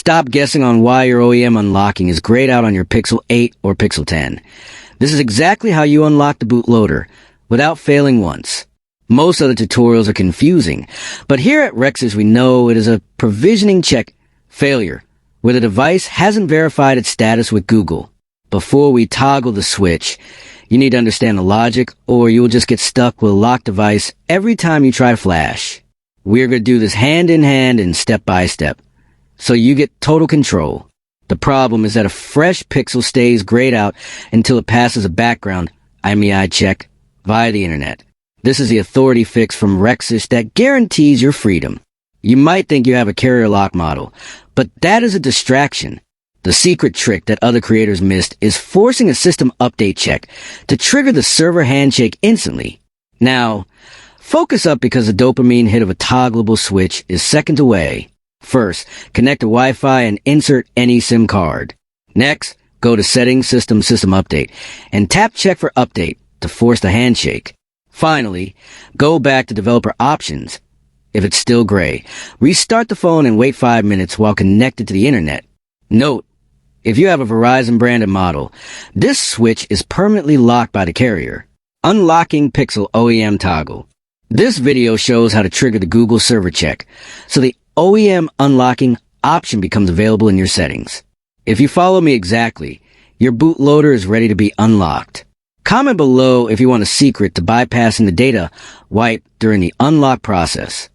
Stop guessing on why your OEM unlocking is grayed out on your Pixel 8 or Pixel 10. This is exactly how you unlock the bootloader, without failing once. Most other tutorials are confusing, but here at Rexus we know it is a provisioning check failure, where the device hasn't verified its status with Google. Before we toggle the switch, you need to understand the logic, or you will just get stuck with a locked device every time you try to flash. We're going to do this hand in hand and step by step, so you get total control. The problem is that a fresh Pixel stays grayed out until it passes a background IMEI check via the internet. This is the authority fix from Rexus that guarantees your freedom. You might think you have a carrier lock model, but that is a distraction. The secret trick that other creators missed is forcing a system update check to trigger the server handshake instantly. Now, focus up because the dopamine hit of a toggleable switch is seconds away. First, connect to Wi-Fi and insert any SIM card. Next, go to Settings, System Update, and tap Check for Update to force the handshake. Finally, go back to Developer Options. If it's still gray, restart the phone and wait 5 minutes while connected to the internet. Note, if you have a Verizon branded model, this switch is permanently locked by the carrier. Unlocking Pixel OEM toggle. This video shows how to trigger the Google server check, so the OEM unlocking option becomes available in your settings. If you follow me exactly, your bootloader is ready to be unlocked. Comment below if you want a secret to bypassing the data wipe during the unlock process.